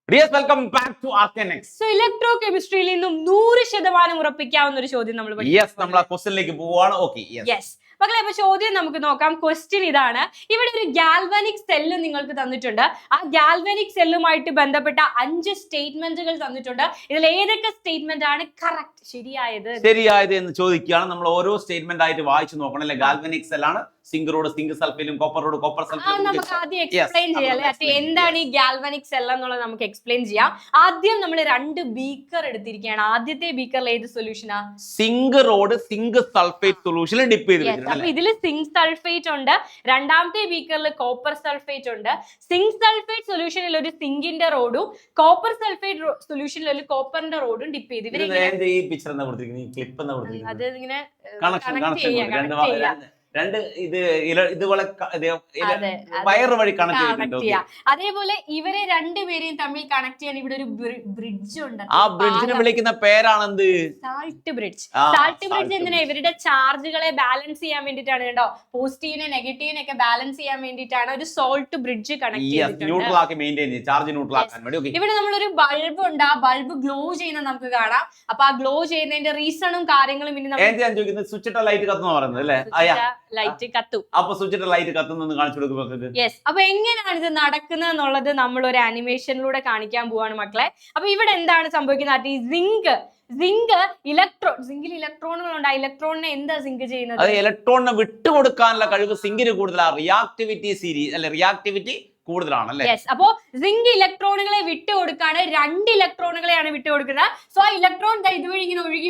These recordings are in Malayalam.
Yes, welcome back to Arcanex. So, electrochemistry നിന്നും 100% ഉറപ്പിക്കാവുന്ന ഒരു ചോദ്യം നമ്മൾ പഠിക്കും. Yes, നമ്മൾ ആ ക്വസ്റ്റ്യനിലേക്ക് പോവാണ്. Okay, yes. മക്കളെ, അപ്പോൾ ചോദ്യം നമുക്ക് നോക്കാം. ക്വസ്റ്റ്യൻ ഇതാണ്. ഇവിടെ ഒരു ഗാൽവാനിക് സെല്ല് നിങ്ങൾക്ക് തന്നിട്ടുണ്ട്. ആ ഗാൽവാനിക് സെല്ലുമായിട്ട് ബന്ധപ്പെട്ട 5 സ്റ്റേറ്റ്മെന്റുകൾ തന്നിട്ടുണ്ട്. ഇതിൽ ഏതൊക്കെ സ്റ്റേറ്റ്മെന്റ് ആണ് കറക്റ്റ് ശരിയായത് എന്ന് ചോദിക്കുകയാണ്. നമ്മൾ ഓരോ സ്റ്റേറ്റ്മെന്റ് ആയിട്ട് വായിച്ചു നോക്കണം അല്ലേ. ഗാൽവാനിക് സെൽ ആണ്. സിങ്ക് റോഡ് സിങ്ക് സൾഫൈലും കോപ്പർ റോഡ് കോപ്പർ സൾഫൈലും. നമുക്ക് ആദ്യം എക്സ്പ്ലെയിൻ ചെയ്യാം. എന്താണ് ഈ ഗാൽവാനിക് സെൽ എന്നുള്ളത് നമുക്ക് എക്സ്പ്ലെയിൻ ചെയ്യാം. ആദ്യം നമ്മൾ 2 ബീക്കർ എടുത്തിരിക്കുകയാണ്. ആദ്യത്തെ ബീക്കറിൽ ഏത് സൊല്യൂഷനാ? സിങ്ക് റോഡ് സിങ്ക് സൾഫേറ്റ് സൊല്യൂഷനിൽ ഡിപ്പ് ചെയ്ത്. അപ്പൊ ഇതിൽ സിങ്ക് സൾഫേറ്റ് ഉണ്ട്. രണ്ടാമത്തെ ബീക്കറിൽ കോപ്പർ സൾഫേറ്റ് ഉണ്ട്. സിങ്ക് സൾഫേറ്റ് സൊല്യൂഷനിൽ ഒരു സിങ്കിന്റെ റോഡും കോപ്പർ സൾഫേറ്റ് സൊല്യൂഷനിൽ ഒരു കോപ്പറിന്റെ റോഡും ഡിപ്പ് ചെയ്ത് അത് ഇങ്ങനെ കണക്ട് ചെയ്യാം. വയറ് വഴി കണക്ട് ചെയ്യാം. അതേപോലെ ഇവരെ രണ്ടുപേരെയും തമ്മിൽ കണക്ട് ചെയ്യാൻ ഇവിടെ ഒരു ബ്രിഡ്ജ് ഉണ്ട്. ആ ബ്രിഡ്ജിനെ വിളിക്കുന്ന പേരാണെന്ത്? Salt bridge. സാൾട്ട് ബ്രിഡ്ജ് എന്തിനാ? ഇവരുടെ ചാർജുകളെ ബാലൻസ് ചെയ്യാൻ വേണ്ടിയിട്ടാണ്. കേട്ടോ, പോസിറ്റീവിനെ നെഗറ്റീവിനെ ഒക്കെ ബാലൻസ് ചെയ്യാൻ വേണ്ടിയിട്ടാണ് ഒരു സോൾട്ട് ബ്രിഡ്ജ് കണക്ട് ചെയ്തിട്ടുണ്ട്. ഇവിടെ നമ്മളൊരു ബൾബ് ഉണ്ട്. ആ ബൾബ് ഗ്ലോ ചെയ്യുന്ന നമുക്ക് കാണാം. അപ്പൊ ആ ഗ്ലോ ചെയ്യുന്നതിന്റെ റീസണും കാര്യങ്ങളും ലൈറ്റ് കത്തും. അപ്പൊ സ്വിച്ചിട്ട് ലൈറ്റ് കത്തുന്നു കാണിച്ചു കൊടുക്കും. യെസ്. അപ്പൊ എങ്ങനെയാണ് ഇത് നടക്കുന്നത് എന്നുള്ളത് നമ്മൾ ഒരു ആനിമേഷനിലൂടെ കാണിക്കാൻ പോവാണ് മക്കളെ. അപ്പൊ ഇവിടെ എന്താണ് സംഭവിക്കുന്നത്? ഈ സിങ്കിൽ ഇലക്ട്രോണുകളുണ്ട്. ആ ഇലക്ട്രോണിനെ എന്താ സിങ്ക് ചെയ്യുന്നത്? അത് ഇലക്ട്രോണിനെ വിട്ടുകൊടുക്കാനുള്ള കഴിവ് സിങ്കിന് കൂടുതലാണ്. റിയാക്ടിവിറ്റി കൂടുതലാണ് അല്ലേ? അപ്പോ സിങ്ക് ഇലക്ട്രോണുകളെ വിട്ടുകൊടുക്കാണ്. 2 ഇലക്ട്രോണുകളെയാണ് വിട്ടുകൊടുക്കുന്നത്. സോ ആ ഇലക്ട്രോൺ ഇതുവഴി ഇങ്ങനെ ഒഴുകി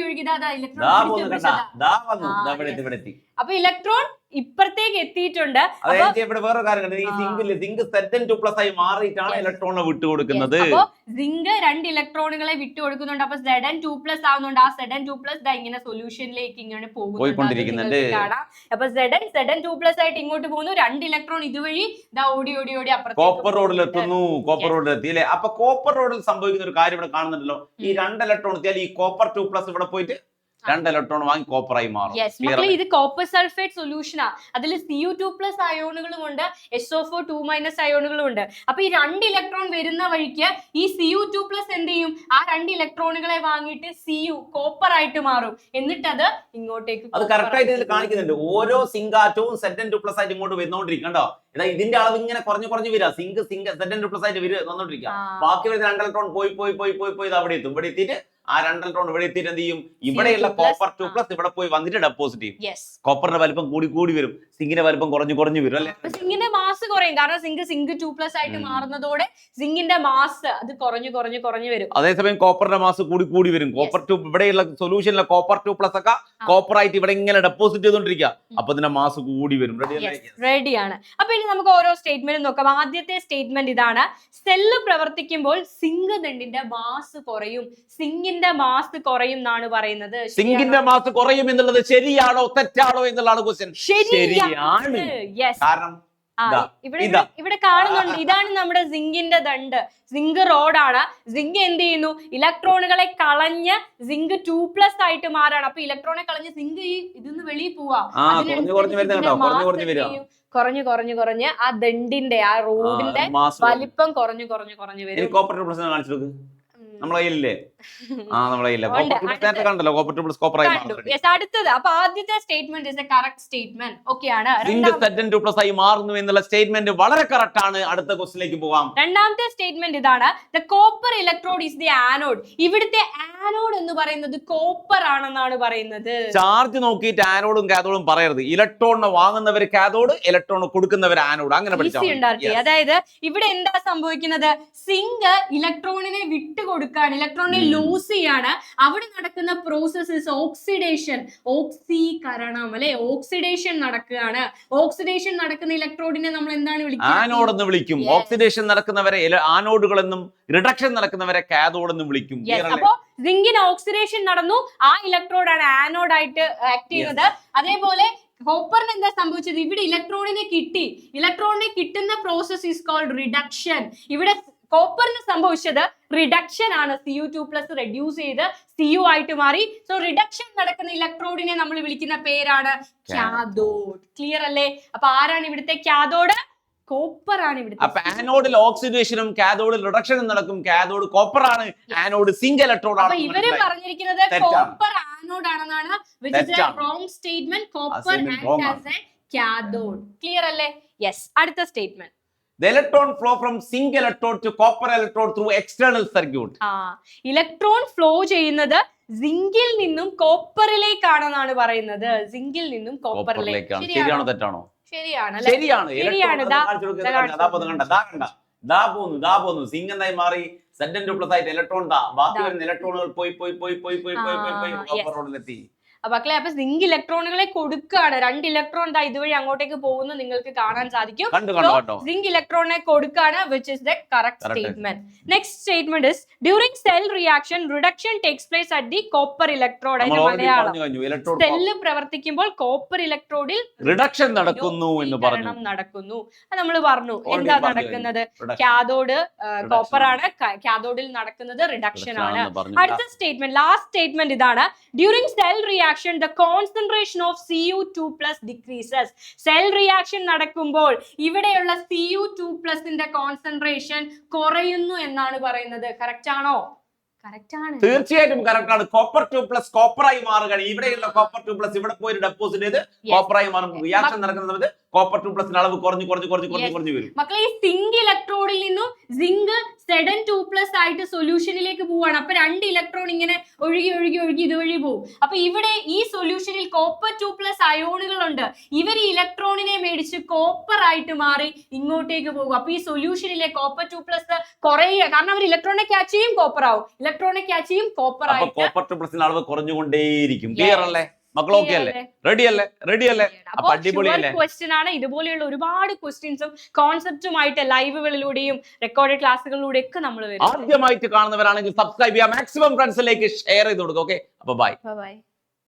അപ്പൊ ഇലക്ട്രോൺ ഇപ്പുറത്തേക്ക് എത്തിയിട്ടുണ്ട്. വേറെ കാര്യം, സിങ്ക് Z2+ ആയി മാറിയിട്ടാണ് ഇലക്ട്രോണിനെ വിട്ടുകൊടുക്കുന്നത്. അപ്പൊ സിങ്ക് 2 ഇലക്ട്രോണുകളെ വിട്ടുകൊടുക്കുന്നുണ്ട്. അപ്പൊ Zn2+ ആവുന്നുണ്ട്. ആ Zn2+ ഇങ്ങനെ സൊല്യൂഷനിലേക്ക് ഇങ്ങനെ പോയിക്കൊണ്ടിരിക്കുന്നുണ്ട്. അപ്പൊ Zn2+ ആയിട്ട് ഇങ്ങോട്ട് പോകുന്നു. 2 ഇലക്ട്രോൺ ഇതുവഴി ഓടി കോപ്പർ റോഡിലെത്തുന്നു. കോപ്പർ റോഡിലെത്തി അല്ലെ. അപ്പൊ കോപ്പർ റോഡിൽ സംഭവിക്കുന്ന ഒരു കാര്യം ഇവിടെ കാണുന്നുണ്ടല്ലോ. ഈ 2 ഇലക്ട്രോൺ എത്തിയാൽ ഈ കോപ്പർ 2+ ഇവിടെ പോയിട്ട് 2 ഇലക്ട്രോൺ വാങ്ങി കോപ്പറായി മാറും. ഇത് കോപ്പർ സൾഫേറ്റ് സൊല്യൂഷനാ. അതിൽ Cu2+ അയോണുകളും ഉണ്ട്, SO4 അയോണുകളും ഉണ്ട്. അപ്പൊ ഈ 2 ഇലക്ട്രോൺ വരുന്ന വഴിക്ക് ഈ Cu2+ എന്ത് ചെയ്യും? ആ 2 ഇലക്ട്രോണുകളെ വാങ്ങിയിട്ട് കോപ്പർ ആയിട്ട് മാറും. എന്നിട്ട് അത് ഇങ്ങോട്ടേക്ക് അത് കറക്റ്റ് ആയിട്ട് ഇതിൽ കാണിക്കുന്നുണ്ട്. ഓരോ സിങ്ക് ആറ്റവും Zn2+ ആയിട്ട് ഇങ്ങോട്ട് വരുന്നോണ്ടിരിക്കണ്ടോ. ഇതിന്റെ അളവ് ഇങ്ങനെ കുറഞ്ഞു വരിക. സിങ്ക് Zn2+ ആയിട്ട് വന്നോണ്ടിരിക്കുക. ബാക്കി വരുന്ന 2 ഇലക്ട്രോൺ പോയി അവിടെ എത്തും. ഇവിടെ എത്തിയിട്ട് ആ 2 ഇലക്ട്രോൺ ഇവിടെ എത്തിയിട്ട് എന്ത് ചെയ്യും? ഇവിടെയുള്ള കോപ്പർ 2+ ഇവിടെ പോയി വന്നിട്ട് ഡെപ്പോസിറ്റ് ചെയ്യും. കോപ്പറിന്റെ വലിപ്പം കൂടി വരും. സിങ്കിന്റെ വലിപ്പം കുറഞ്ഞു വരും അല്ലെ. സിങ്കിന്റെ മാസ് കുറയും. കാരണം സിങ്ക് 2+ ആയിട്ട് മാറുന്നതോടെ സിങ്കിന്റെ മാസ് അത് കുറഞ്ഞു വരും. അതേസമയം കോപ്പറിന്റെ മാസ് കൂടി വരും. കോപ്പർ 2 ഇവിടെയുള്ള സൊല്യൂഷനിലെ കോപ്പർ 2+ ഒക്കെ കോപ്പർ ആയിട്ട് ഇവിടെ ഇങ്ങനെ ഡെപ്പോസിറ്റ് ചെയ്തോണ്ടിരിക്കുക. അപ്പൊ ഇതിന്റെ മാസ് കൂടി വരും. റെഡിയാണ്. അപ്പൊ ഇനി നമുക്ക് ഓരോ സ്റ്റേറ്റ്മെന്റ് നോക്കാം. ആദ്യത്തെ സ്റ്റേറ്റ്മെന്റ് ഇതാണ്. സെല്ല് പ്രവർത്തിക്കുമ്പോൾ സിങ്ക് ദണ്ടിന്റെ മാസ് കുറയും. സിങ്കിന്റെ മാസ് കുറയും എന്നാണ് പറയുന്നത്. സിങ്കിന്റെ മാസ് കുറയും എന്നുള്ളത് ശരിയാണോ തെറ്റാണോ എന്നുള്ളതാണ് ക്വസ്റ്റ്യൻ. ശരിയാണ്. കാരണം ഇവിടെ കാണുന്നുണ്ട്. ഇതാണ് നമ്മുടെ സിങ്കിന്റെ ദണ്ട്. സിങ്ക് റോഡാണ്. സിങ്ക് എന്ത് ചെയ്യുന്നു? ഇലക്ട്രോണുകളെ കളഞ്ഞ് സിങ്ക് 2+ ആയിട്ട് മാറാണ്. അപ്പൊ ഇലക്ട്രോണെ കളഞ്ഞ് സിങ്ക് ഇതിന്ന് വെളിയിൽ പോവാ. കുറഞ്ഞ് ആ ദണ്ടിന്റെ ആ റോഡിന്റെ വലിപ്പം കുറഞ്ഞു വരും. നമ്മളെ കയ്യിലില്ലേ? അടുത്തത്. അപ്പൊ ആദ്യത്തെ statement is A correct statement. ഓക്കെയാണ്. Zn2+ ആയി മാറുന്നു എന്നുള്ള സ്റ്റേറ്റ്മെന്റ് വളരെ കറക്റ്റ് ആണ്. അടുത്ത ക്വസ്റ്റ്യനിലേക്ക് പോകാം. രണ്ടാമത്തെ സ്റ്റേറ്റ്മെന്റ് ഇതാണ്. The copper electrode is the anode. ഇവിടുത്തെ ആനോഡ് എന്ന് പറയുന്നത് കോപ്പർ ആണെന്നാണ് പറയുന്നത്. ചാർജ് നോക്കിയിട്ട് ആനോഡും കാഥോഡും പറയരുത്. ഇലക്ട്രോണിനെ വാങ്ങുന്നവർ കാഥോഡ്, ഇലക്ട്രോൺ കൊടുക്കുന്നവർ ആനോഡ്. അങ്ങനെ പഠിച്ചാൽ. അതായത് ഇവിടെ എന്താ സംഭവിക്കുന്നത്? സിങ്ക് ഇലക്ട്രോണിനെ വിട്ടുകൊടുക്കുകയാണ്. ഇലക്ട്രോണിനെ ലൂസ് ചെയ്യാണ്. അവിടെ നടക്കുന്ന പ്രോസസ് ഓക്സിഡേഷൻ, ഓക്സീകരണം അല്ലെ. ഓക്സിഡേഷൻ നടക്കുകയാണ്. ഓക്സിഡേഷൻ നടക്കുന്ന ഇലക്ട്രോഡിനെ നമ്മൾ എന്താണ് വിളിക്കുന്നത്? ആനോഡ് എന്ന് വിളിക്കും. ഓക്സിഡേഷൻ നടക്കുന്നവരെ ആനോഡുകൾ എന്നും റിഡക്ഷൻ നടക്കുന്നവരെ കാഥോഡ് എന്നും വിളിക്കും. അപ്പോ സിങ്കിന് ഓക്സിഡേഷൻ നടന്നു. ആ ഇലക്ട്രോഡാണ് ആനോഡ് ആയിട്ട് ആക്ട് ചെയ്യുന്നത്. അതേപോലെ കോപ്പറിന് എന്താ സംഭവിച്ചത്? ഇവിടെ ഇലക്ട്രോണിനെ കിട്ടുന്ന പ്രോസസ് ഈസ് കോൾഡ് റിഡക്ഷൻ. ഇവിടെ കോപ്പറിന് സംഭവിച്ചത് റിഡക്ഷൻ ആണ്. Cu2+ റെഡ്യൂസ് ചെയ്ത് Cu ആയിട്ട് മാറി. സോ റിഡക്ഷൻ നടക്കുന്ന ഇലക്ട്രോഡിനെ നമ്മൾ വിളിക്കുന്ന പേരാണ് കാഥോഡ്. ക്ലിയർ അല്ലേ? അപ്പൊ ആരാണ് ഇവിടുത്തെ കാഥോഡ്? കോപ്പർ ആണ് ഇവിടെ. അപ്പൊ ആനോഡിൽ ഓക്സിഡേഷനും കാഥോഡിൽ റിഡക്ഷനും നടക്കും. കാഥോഡ് കോപ്പർ ആണ്, ആനോഡ് സിങ്ക് ഇലക്ട്രോഡ് അപ്പൊ ആണ്. ഇവര് പറഞ്ഞിരിക്കുന്നത് കോപ്പർ ആനോഡ് ആണെന്നാണ്, which is a wrong statement. Copper acts as a cathode. Clear അല്ലേ? യെസ്. അടുത്ത statement. The electron flow from zinc electrode to copper electrode through external circuit. Electron flow ചെയ്യുന്നത് സിങ്കിൽ നിന്നും കോപ്പറിലേക്കാണെന്നാണ് പറയുന്നത്. സിങ്കിൽ നിന്നും കോപ്പറിലേക്ക്. ശരിയാണോ തെറ്റാണോ? ശരിയാണ്. സിങ്ക് എന്തായി മാറി? Zn2+ ആയിട്ട് ഇലക്ട്രോൺ ബാക്കി വരുന്ന ഇലക്ട്രോണുകൾ പോയി പോയി പോയി പോയി പോയി പോയി പോയി കോപ്പർ റോഡിലെത്തി. മക്കളെ, അപ്പൊ സിങ്ക് ഇലക്ട്രോണുകളെ കൊടുക്കുകയാണ്. 2 ഇലക്ട്രോൺ ഇതുവഴി അങ്ങോട്ടേക്ക് പോകുന്നു നിങ്ങൾക്ക് കാണാൻ സാധിക്കും. സിങ്ക് ഇലക്ട്രോണിനെ കൊടുക്കുകയാണ്, which is the correct statement. Next statement is during cell reaction reduction takes place at the copper electrode. അതിന്റെ മലയാളം, സെല്ല് പ്രവർത്തിക്കുമ്പോൾ കോപ്പർ ഇലക്ട്രോഡിൽ റിഡക്ഷൻ നടക്കുന്നു എന്ന് പറഞ്ഞു. അത് നമ്മൾ പറഞ്ഞു. എന്താ നടക്കുന്നത്? കാഥോഡ് കോപ്പർ ആണ്, കാഥോഡിൽ നടക്കുന്നത് റിഡക്ഷൻ ആണ്. അടുത്ത സ്റ്റേറ്റ്മെന്റ്, ലാസ്റ്റ് സ്റ്റേറ്റ്മെന്റ് ഇതാണ്. During cell reaction the concentration of Cu2+ decreases. Cell reaction നടക്കുമ്പോൾ ഇവിടെയുള്ള Cu2+ ന്റെ കോൺസെൻട്രേഷൻ കുറയുന്നു എന്നാണ് പറയുന്നത്. കറക്റ്റ് ആണോ? തീർച്ചയായിട്ടും കറക്റ്റ് ആണ്. കോപ്പർ 2+ കോപ്പറായി മാറുകയാണ്. ഇവിടെയുള്ള കോപ്പർ 2+ ഇവിടെ പോയി ഡെപ്പോസിറ്റ് ചെയ്ത് കോപ്പറായി മാറും. റിയാക്ഷൻ നടക്കുന്ന സമയത്ത് കോപ്പർ 2+ അളവ് കുറഞ്ഞു വരും. മക്കളെ, ഈ സിങ്ക് ഇലക്ട്രോഡിൽ നിന്നും സിങ്ക് Zn2+ ആയിട്ട് സൊല്യൂഷനിലേക്ക് പോവാണ്. അപ്പൊ 2 ഇലക്ട്രോൺ ഇങ്ങനെ ഒഴുകി ഇതുവഴി പോകും. അപ്പൊ ഇവിടെ ഈ സൊല്യൂഷനിൽ കോപ്പർ 2+ അയോണുകൾ ഉണ്ട്. ഇവർ ഈ ഇലക്ട്രോണിനെ മേടിച്ച് കോപ്പർ ആയിട്ട് മാറി ഇങ്ങോട്ടേക്ക് പോകും. അപ്പൊ ഈ സൊല്യൂഷനിലെ കോപ്പർ 2+ കുറയുക, കാരണം അവർ ഇലക്ട്രോണിനെ ക്യാച്ച് ചെയ്യും, കോപ്പർ ആവും. ഇലക്ട്രോണിനെ ക്യാച്ച് ചെയ്യും, കോപ്പർ ആവും. കോപ്പർ 2+ അളവ് കുറഞ്ഞുകൊണ്ടേയിരിക്കും. ക്ലിയർ അല്ലേ മക്കൾ? ഓക്കെ അല്ലേ? റെഡി അല്ലേ? അപ്പൊ അടിപൊളിയല്ലേ? ക്വസ്റ്റ്യൻ ആണ്. ഇതുപോലെയുള്ള ഒരുപാട് ക്വസ്റ്റ്യൻസും കോൺസെപ്റ്റുമായിട്ട് ലൈവുകളിലൂടെയും റെക്കോർഡഡ് ക്ലാസ്സുകളിലൂടെ ഒക്കെ നമ്മൾ വരും. ആദ്യമായിട്ട് കാണുന്നവരാണെങ്കിൽ സബ്സ്ക്രൈബ് ചെയ്യുക, മാക്സിമം ഫ്രണ്ട്സിലേക്ക് ഷെയർ ചെയ്ത് കൊടുക്കുക. ഓക്കെ, അപ്പൊ ബൈ.